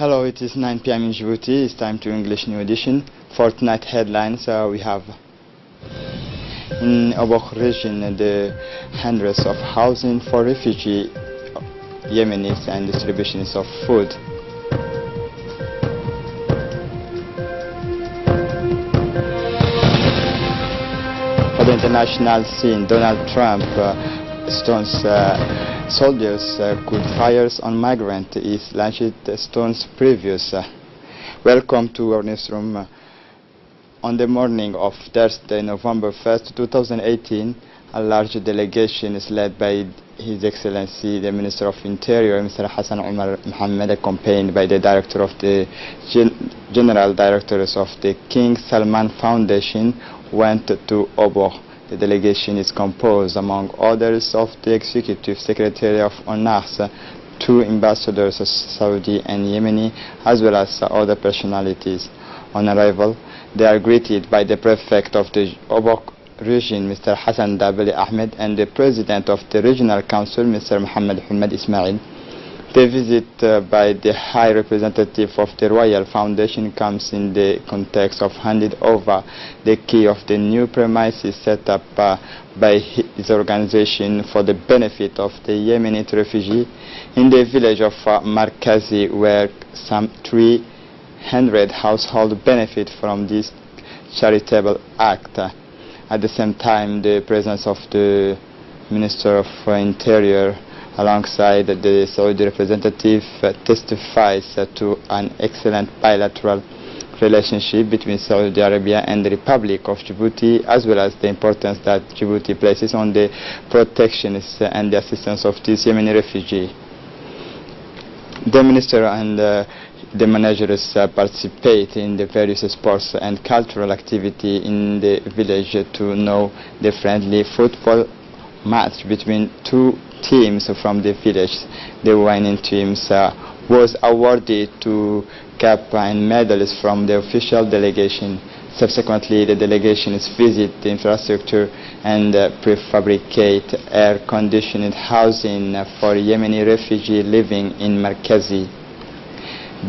Hello, it is 9 p.m. in Djibouti. It's time to English New Edition. For tonight headlines, we have in Obok region the hundreds of housing for refugee Yemenis and distributions of food. For the international scene, Donald Trump stones soldiers could fire on migrants is launched Stone's previous. Welcome to our newsroom. On the morning of Thursday, November 1st, 2018, a large delegation is led by His Excellency the Minister of Interior, Mr. Hassan Omar Mohammed, accompanied by the Director of the General Directors of the King Salman Foundation, went to Obo. The delegation is composed, among others, of the Executive Secretary of UNARS, two ambassadors, Saudi and Yemeni, as well as other personalities. On arrival, they are greeted by the Prefect of the Obok region, Mr. Hassan Dabeli Ahmed, and the President of the Regional Council, Mr. Mohammed Hamad Ismail. The visit by the High Representative of the Royal Foundation comes in the context of handing over the key of the new premises set up by his organization for the benefit of the Yemeni refugee in the village of Markazi, where some 300 households benefit from this charitable act. At the same time, the presence of the Minister of Interior alongside the Saudi representative testifies to an excellent bilateral relationship between Saudi Arabia and the Republic of Djibouti, as well as the importance that Djibouti places on the protection and the assistance of this Yemeni refugee. The minister and the managers participate in the various sports and cultural activity in the village to know the friendly football match between two teams from the village. The winning teams was awarded to cap and medals from the official delegation. Subsequently, the delegation is visit the infrastructure and prefabricate air-conditioned housing for Yemeni refugee living in Markazi.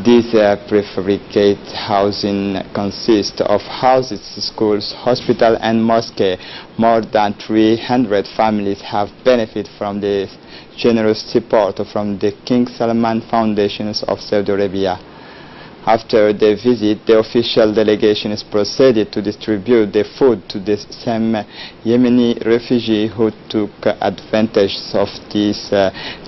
This prefabricate housing consists of houses, schools, hospital and mosque. More than 300 families have benefited from the generous support from the King Salman Foundations of Saudi Arabia. After the visit, the official delegation is proceeded to distribute the food to the same Yemeni refugee who took advantage of this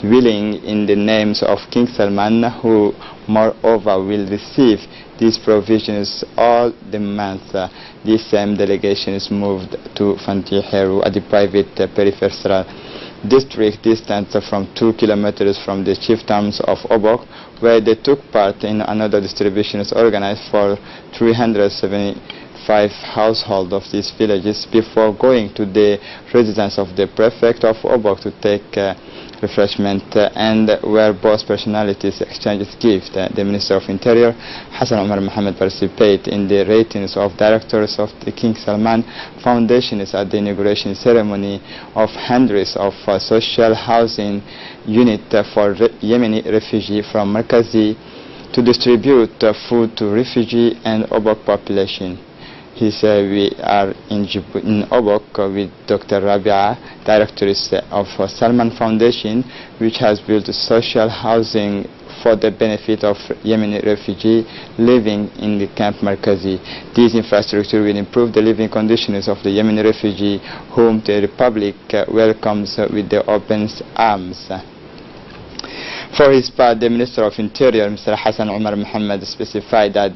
willing in the names of King Salman, who moreover will receive these provisions all the month. This same delegation is moved to Fantiheru at the private peripheral district distant from 2 kilometers from the chief towns of Obok, where they took part in another distribution organized for 375 households of these villages before going to the residence of the prefect of Obok to take refreshment and where both personalities exchanged gifts. The Minister of Interior, Hassan Omar Mohammed, participated in the ratings of directors of the King Salman Foundations at the inauguration ceremony of hundreds of social housing units for Yemeni refugees from Markazi to distribute food to refugee and Obok population. He said we are in Obok with Dr. Rabia, directress of Salman Foundation, which has built social housing for the benefit of Yemeni refugees living in the camp Markazi. This infrastructure will improve the living conditions of the Yemeni refugee, whom the Republic welcomes with the open arms. For his part, the Minister of Interior, Mr. Hassan Omar Mohammed, specified that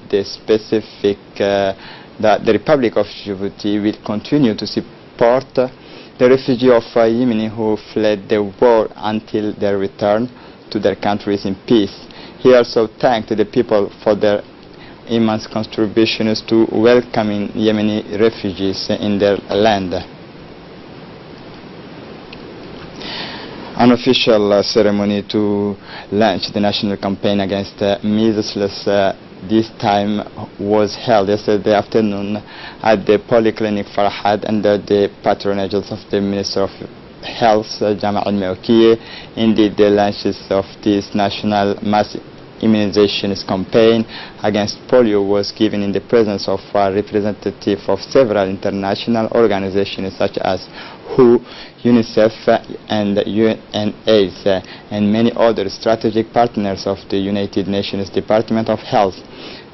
the Republic of Djibouti will continue to support the refugees of Yemeni who fled the war until their return to their countries in peace. He also thanked the people for their immense contributions to welcoming Yemeni refugees in their land. An official ceremony to launch the national campaign against measles this time was held yesterday afternoon at the Polyclinic Farhad under the patronage of the Minister of Health, Jama al-Mewkiye. Indeed, the launches of this national mass immunization campaign against polio was given in the presence of a representative of several international organizations such as WHO, UNICEF, and UNAIDS, and many other strategic partners of the United Nations Department of Health.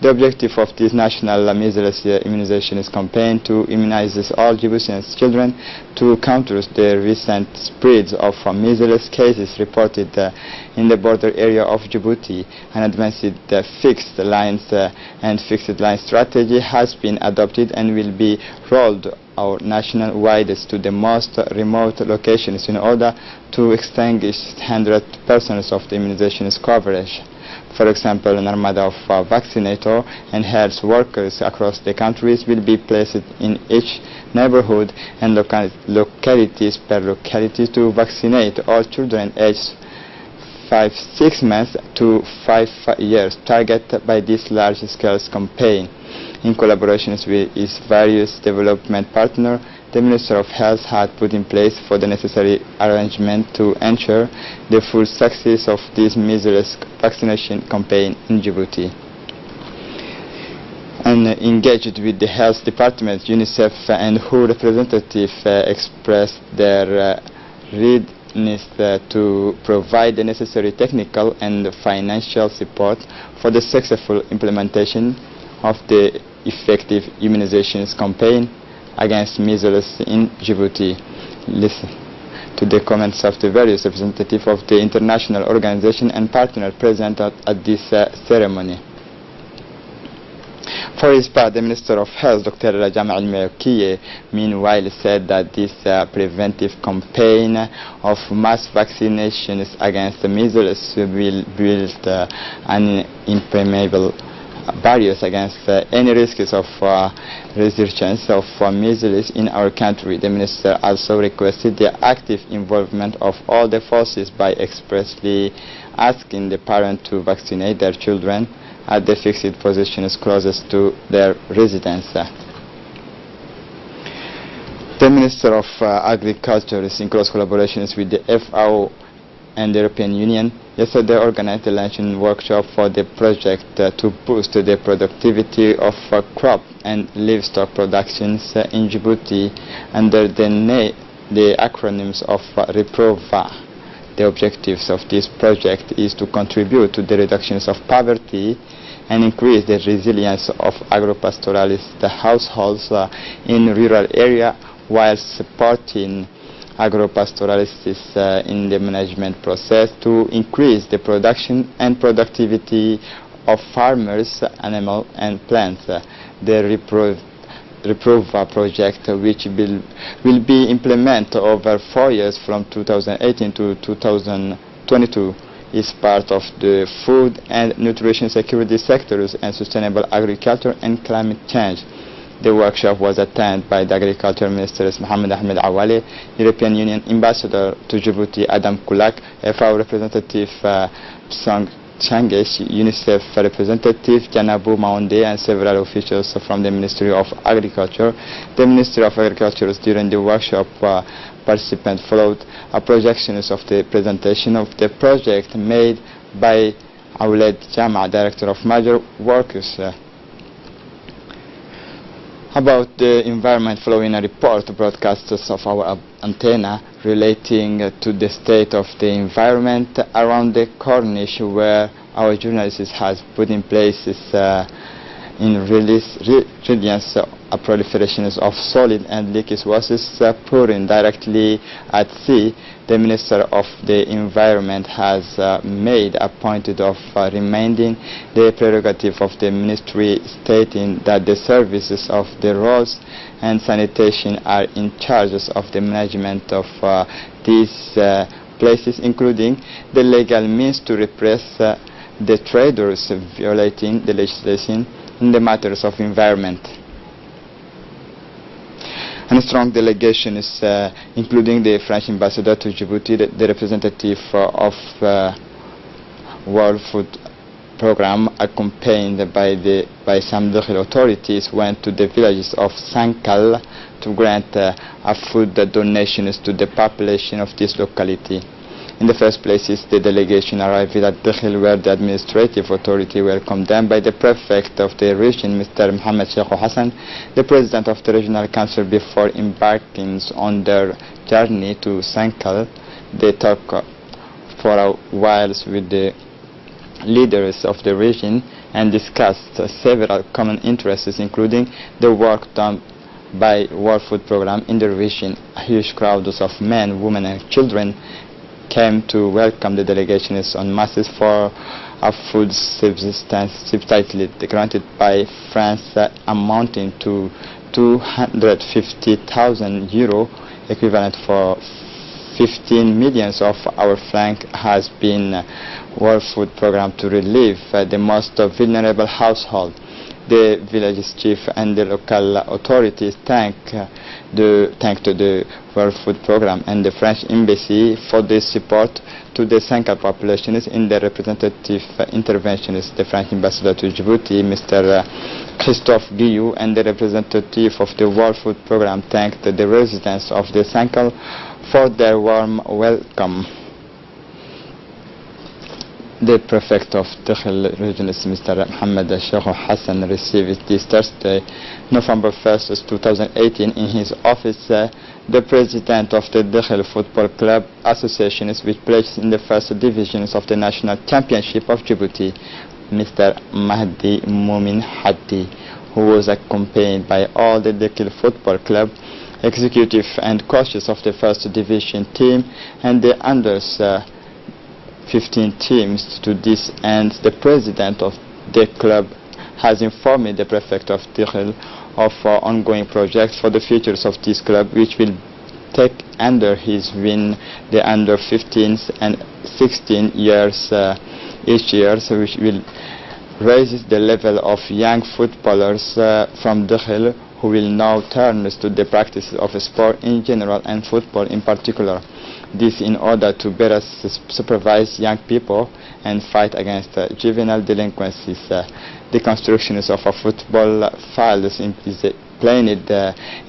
The objective of this national measles immunization campaign to immunize all Djiboutian children to counter the recent spread of measles cases reported in the border area of Djibouti. An advanced fixed lines and fixed line strategy has been adopted and will be rolled out nationwide to the most remote locations in order to extinguish 100% of the immunization coverage. For example, an armada of vaccinator and health workers across the countries will be placed in each neighborhood and localities per locality to vaccinate all children aged 6 months to 5 years, targeted by this large-scale campaign. In collaboration with its various development partners, the Minister of Health had put in place for the necessary arrangement to ensure the full success of this measles vaccination campaign in Djibouti. And engaged with the Health Department, UNICEF and WHO representatives expressed their readiness to provide the necessary technical and financial support for the successful implementation of the effective immunization campaign against measles in Djibouti. Listen to the comments of the various representatives of the international organization and partners present at this ceremony. For his part, the Minister of Health, Dr. Jama Al-Maukiye, meanwhile said that this preventive campaign of mass vaccinations against the measles will build an impermeable barriers against any risks of resurgence of measles in our country. The Minister also requested the active involvement of all the forces by expressly asking the parents to vaccinate their children at the fixed positions closest to their residence. The Minister of Agriculture is in close collaboration with the FAO and the European Union yesterday organized a luncheon workshop for the project to boost the productivity of crop and livestock productions in Djibouti under the acronyms of REPROVA. The objectives of this project is to contribute to the reductions of poverty and increase the resilience of agro-pastoralist households in rural areas while supporting agro-pastoralists in the management process to increase the production and productivity of farmers, animals and plants. The REPROVA project, which will be implemented over 4 years from 2018 to 2022, is part of the food and nutrition security sectors and sustainable agriculture and climate change. The workshop was attended by the Agriculture Ministers Mohamed Ahmed Awale, European Union Ambassador to Djibouti Adam Kulak, FAO representative Song Changesh, UNICEF representative Janabu Maonde, and several officials from the Ministry of Agriculture. The Ministry of Agriculture during the workshop participants followed a projections of the presentation of the project made by Auled Jama, Director of Major Works. About the environment, following a report broadcast of our antenna relating to the state of the environment around the Corniche, where our journalist has put in place in resilience proliferations of solid and liquid wastes pouring directly at sea. The Minister of the Environment has made a point of reminding the prerogative of the Ministry, stating that the services of the roads and sanitation are in charge of the management of these places, including the legal means to repress the traders violating the legislation in the matters of environment. And a strong delegation is including the French ambassador to Djibouti, the representative of World Food Program, accompanied by some local authorities, went to the villages of Sankal to grant food donations to the population of this locality. In the first place, the delegation arrived at Dakhil, where the administrative authority welcomed them by the prefect of the region, Mr. Mohammed Sheikh Hassan, the president of the regional council. Before embarking on their journey to Sankal, they talked for a while with the leaders of the region and discussed several common interests, including the work done by World Food Programme in the region. Huge crowds of men, women and children came to welcome the delegations on masses for a food subsistence subsidy granted by France amounting to €250,000, equivalent for 15 million of our franc, has been World Food Programme to relieve the most vulnerable household. The village chief and the local authorities thanked the World Food Programme and the French Embassy for their support to the Sankal populations in the representative interventions. The French ambassador to Djibouti, Mr. Christophe Guillou, and the representative of the World Food Programme thanked the residents of the Sankal for their warm welcome. The prefect of Dakhil region, Mr. Mohammed Sheikh Hassan, received this Thursday, November 1st, 2018, in his office the president of the Dakhil Football Club Association, which plays in the first divisions of the National Championship of Djibouti, Mr. Mahdi Moumin Hadi, who was accompanied by all the Dakhil Football Club executive and coaches of the first division team and the unders 15 teams. To this end, the president of the club has informed the prefect of Dakhil of ongoing projects for the futures of this club, which will take under his wing the under 15s and 16 years each year, so which will raise the level of young footballers from Dakhil, who will now turn to the practice of sport in general and football in particular. This in order to better supervise young people and fight against juvenile delinquencies. The construction of a football field is planned in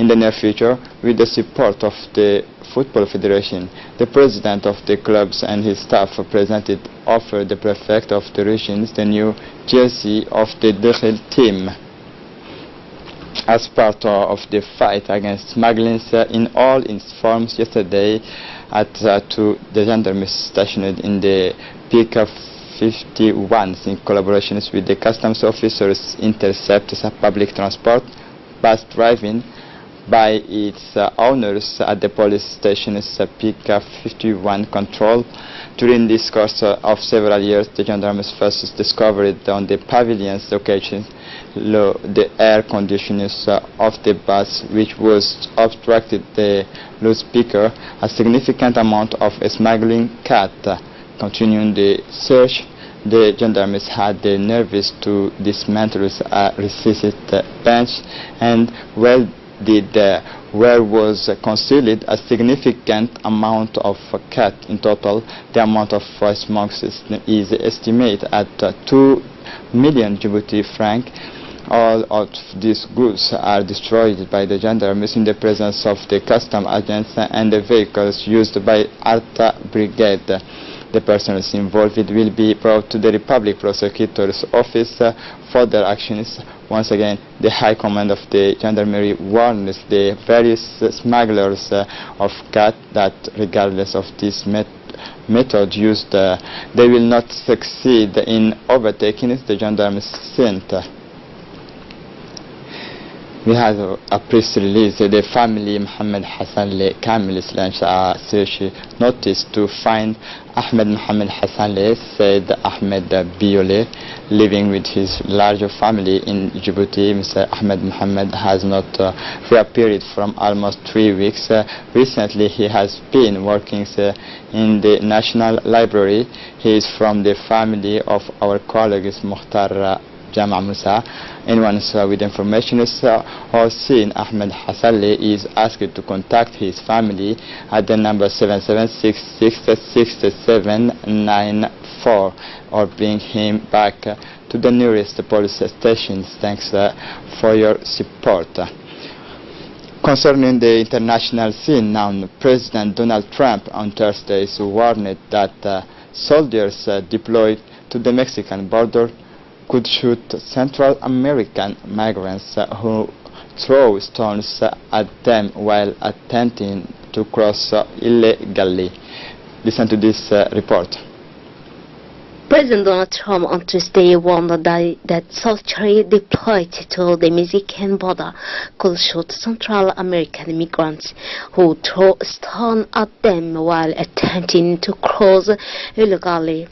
the near future with the support of the Football Federation. The president of the clubs and his staff offered the prefect of the regions the new jersey of the Dakhil team as part of the fight against smuggling in all its forms. Yesterday at the gendarmes stationed in the PK 51 in collaboration with the customs officers intercepted public transport bus driving by its owners at the police station's PK 51 control. During this course of several years, the gendarmes first discovered on the pavilion's location the air conditioners of the bus, which was obstructed the loudspeaker, a significant amount of smuggling cat. Continuing the search, the gendarmes had the nerves to dismantle a recessed bench and where was concealed a significant amount of cat. In total, the amount of smokes is estimated at 2 million Djibouti franc. All of these goods are destroyed by the gendarmes in the presence of the custom agents and the vehicles used by Arta Brigade. The persons involved will be brought to the Republic Prosecutor's Office for their actions. Once again, the High Command of the Gendarmerie warns the various smugglers of cat that regardless of this method used, they will not succeed in overtaking the gendarmes scent. We have a press release. The family Mohammed Hassan Kamil launched a search notice to find Ahmed Mohammed Hassan said Ahmed Biole, living with his larger family in Djibouti. Mr. Ahmed Mohammed has not reappeared from almost 3 weeks. Recently, he has been working in the National Library. He is from the family of our colleagues Mukhtar Jama Musa. Anyone with information or seen Ahmed Hassan is asked to contact his family at the number 77666794 or bring him back to the nearest police stations. Thanks for your support. Concerning the international scene now, President Donald Trump on Thursday warned that soldiers deployed to the Mexican border could shoot Central American migrants who throw stones at them while attempting to cross illegally. Listen to this report. President Donald Trump on Tuesday warned that soldiers deployed to the Mexican border could shoot Central American migrants who throw stones at them while attempting to cross illegally.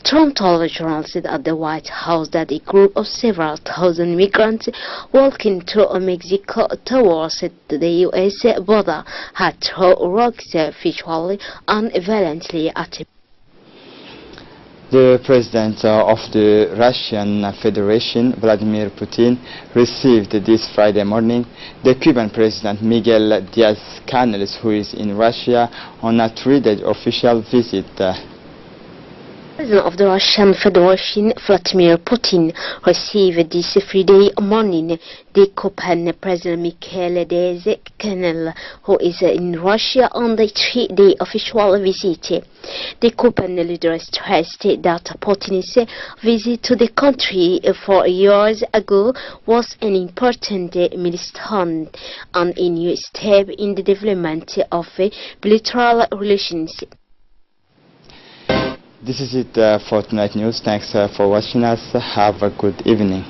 Trump told journalists at the White House that a group of several thousand migrants walking through Mexico towards the U.S. border had thrown rocks visually and violently at him. The President of the Russian Federation, Vladimir Putin, received this Friday morning the Cuban President Miguel Diaz-Canel, who is in Russia on a 3-day official visit. President of the Russian Federation, Vladimir Putin, received this Friday morning the Cuban President Miguel Diaz-Canel, who is in Russia on the 3-day official visit. The Cuban leader stressed that Putin's visit to the country 4 years ago was an important milestone and a new step in the development of bilateral relations. This is it for tonight news. Thanks for watching us. Have a good evening.